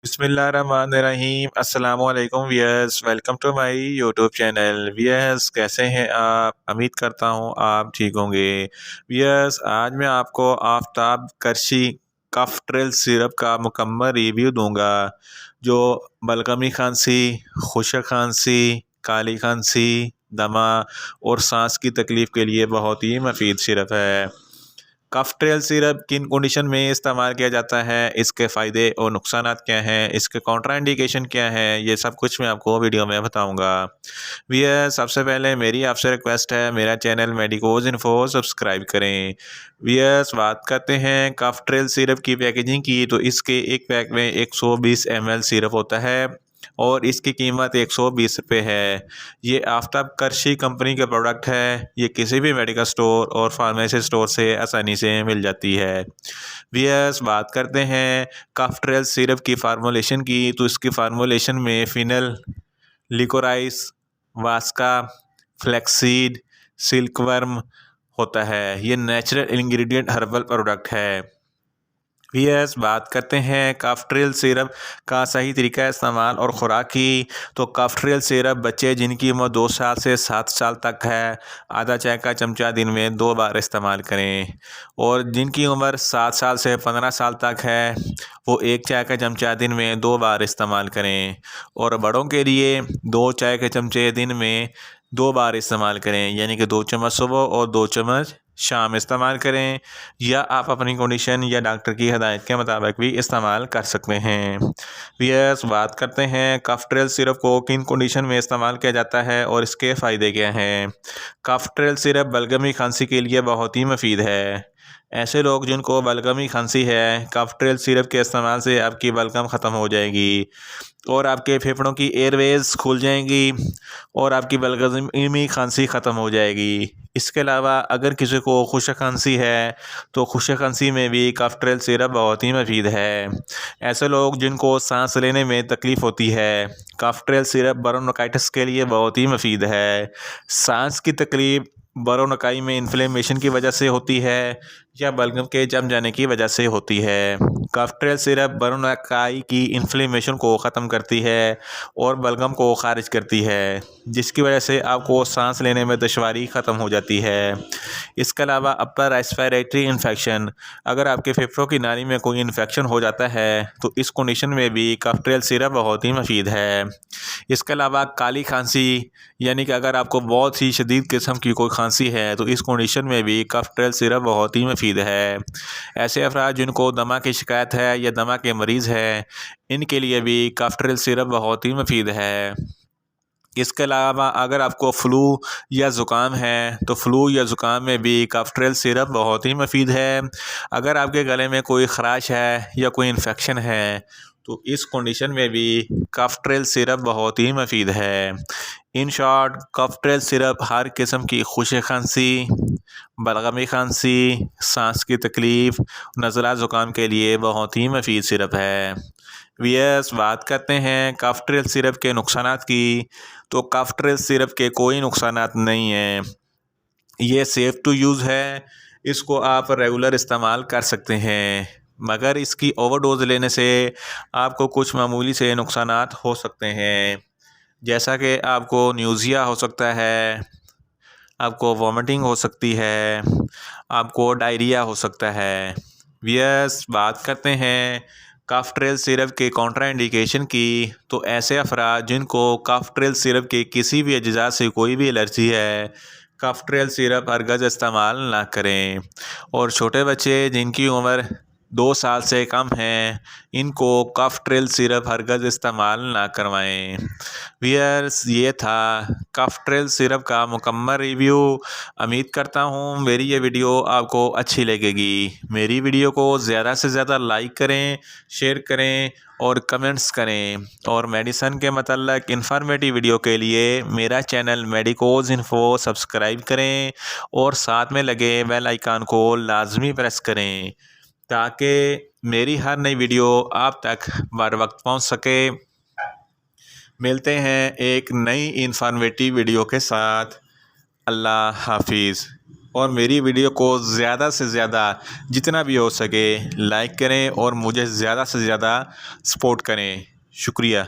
बिस्मिल्लाहिर्रहमानिर्रहीम अस्सलाम वालेकुम viewers, welcome to my YouTube channel. Viewers, कैसे हैं आप? उम्मीद करता हूँ आप ठीक होंगे। वियर्स, आज मैं आपको आफ्ताब करशी कफ ट्रेल सिरप का मुकम्मल रिव्यू दूंगा, जो बलगमी खांसी, खुशक खांसी, काली खांसी, दमा और सांस की तकलीफ़ के लिए बहुत ही मुफीद सिरप है। कफ ट्रेल सिरप किन कंडीशन में इस्तेमाल किया जाता है, इसके फ़ायदे और नुकसानात क्या हैं, इसके कॉन्ट्राइंडिकेशन क्या है, ये सब कुछ मैं आपको वीडियो में बताऊंगा। भैया, सबसे पहले मेरी आपसे रिक्वेस्ट है, मेरा चैनल मेडिकोज इन्फो सब्सक्राइब करें। भैया, बात करते हैं कफ ट्रेल सिरप की पैकेजिंग की, तो इसके एक पैक में 120 ml सिरप होता है और इसकी कीमत 120 रुपये है। ये आफ्ताब करशी कंपनी का प्रोडक्ट है। ये किसी भी मेडिकल स्टोर और फार्मेसी स्टोर से आसानी से मिल जाती है। वीएस, बात करते हैं कफ ट्रेल सिरप की फार्मूलेशन की, तो इसकी फार्मूलेशन में फिनल, लिकोराइस, वास्का, फ्लैक्सीड, सिल्कवर्म होता है। ये नेचुरल इंग्रेडिएंट हर्बल प्रोडक्ट है। यस, बात करते हैं कफ ट्रेल सिरप का सही तरीका इस्तेमाल और ख़ुराक की, तो कफ ट्रेल सिरप बच्चे जिनकी उम्र 2 साल से 7 साल तक है, आधा चाय का चमचा दिन में 2 बार इस्तेमाल करें। और जिनकी उम्र 7 साल से 15 साल तक है, वो 1 चाय का चमचा दिन में 2 बार इस्तेमाल करें। और बड़ों के लिए 2 चाय के चमचे दिन में 2 बार इस्तेमाल करें, यानी कि 2 चम्मच सुबह और 2 चम्मच शाम इस्तेमाल करें, या आप अपनी कंडीशन या डॉक्टर की हिदायत के मुताबिक भी इस्तेमाल कर सकते हैं। यस, बात करते हैं कफ ट्रेल सिरप को किन कंडीशन में इस्तेमाल किया जाता है और इसके फ़ायदे क्या हैं। कफ ट्रेल सिरप बलगमी खांसी के लिए बहुत ही मुफीद है। ऐसे लोग जिनको बलगमी खांसी है, कफ ट्रेल सिरप के इस्तेमाल से आपकी बलगम ख़त्म हो जाएगी और आपके फेफड़ों की एयरवेज खुल जाएंगी और आपकी बलगमी खांसी ख़त्म हो जाएगी। इसके अलावा अगर किसी को खुशक खांसी है, तो खुशक खांसी में भी कफ ट्रेल सिरप बहुत ही मुफीद है। ऐसे लोग जिनको सांस लेने में तकलीफ़ होती है, कफ ट्रेल सिरप ब्रोंकाइटिस के लिए बहुत ही मुफीद है। सांस की तकलीफ़ ब्रोंकाई में इन्फ्लेमेशन की वजह से होती है या बलगम के जम जाने की वजह से होती है। कफ ट्रेल सिरप ब्रोंकाई की इन्फ्लेमेशन को ख़त्म करती है और बलगम को खारिज करती है, जिसकी वजह से आपको सांस लेने में दुश्वारी ख़त्म हो जाती है। इसके अलावा अपर रेस्पिरेटरी इन्फेक्शन, अगर आपके फेफड़ों की नाली में कोई इन्फेक्शन हो जाता है, तो इस कंडीशन में भी कफ ट्रेल सिरप बहुत ही मुफीद है। इसके अलावा काली खांसी, यानी कि अगर आपको बहुत ही शदीद किस्म की कोई खांसी है, तो इस कंडीशन में भी कफ ट्रेल सिरप बहुत ही मुफीद है। ऐसे अफराद जिनको दमा की शिकायत है या दमा के मरीज़ है, इनके लिए भी कफ ट्रेल सिरप बहुत ही मुफीद है। इसके अलावा अगर आपको फ़्लू या ज़ुकाम है, तो फ़्लू या ज़ुकाम में भी कफ ट्रेल सिरप बहुत ही मुफीद है। अगर आपके गले में कोई ख़राश है या कोई इन्फेक्शन है, तो इस कंडीशन में भी कफ ट्रेल सिरप बहुत ही मुफीद है। In short, cough trail syrup हर किस्म की खुशी खांसी, बलगमी खांसी, सांस की तकलीफ़, नज़ला ज़ुकाम के लिए बहुत ही मुफीद सिरप है। वीएस, बात करते हैं कफ ट्रेल सिरप के नुकसानात की, तो कफ ट्रेल सिरप के कोई नुकसानात नहीं हैं। ये सेफ़ टू यूज़ है, इसको आप रेगुलर इस्तेमाल कर सकते हैं, मगर इसकी ओवरडोज लेने से आपको कुछ मामूली से नुकसानात हो सकते हैं, जैसा कि आपको न्यूज़िया हो सकता है, आपको वॉमिटिंग हो सकती है, आपको डायरिया हो सकता है। यस, बात करते हैं कफ ट्रेल सिरप के कॉन्ट्राइंडिकेशन की, तो ऐसे अफराद जिनको कफ ट्रेल सिरप के किसी भी अज्जा से कोई भी एलर्जी है, कफ ट्रेल सिरप हरगज़ इस्तेमाल ना करें। और छोटे बच्चे जिनकी उम्र 2 साल से कम है, इनको कफ ट्रेल सिरप हरगज़ इस्तेमाल ना करवाएं। वियर्स, ये था कफ ट्रेल सिरप का मुकम्मल रिव्यू। उम्मीद करता हूँ मेरी ये वीडियो आपको अच्छी लगेगी। मेरी वीडियो को ज़्यादा से ज़्यादा लाइक करें, शेयर करें और कमेंट्स करें। और मेडिसन के मतलब इन्फॉर्मेटिव वीडियो के लिए मेरा चैनल मेडिकोज इन्फो सब्सक्राइब करें और साथ में लगे बेल आइकन को लाजमी प्रेस करें, ताकि मेरी हर नई वीडियो आप तक बर वक्त पहुँच सके। मिलते हैं एक नई इन्फॉर्मेटिव वीडियो के साथ। अल्लाह हाफिज़। और मेरी वीडियो को ज़्यादा से ज़्यादा जितना भी हो सके लाइक करें और मुझे ज़्यादा से ज़्यादा सपोर्ट करें। शुक्रिया।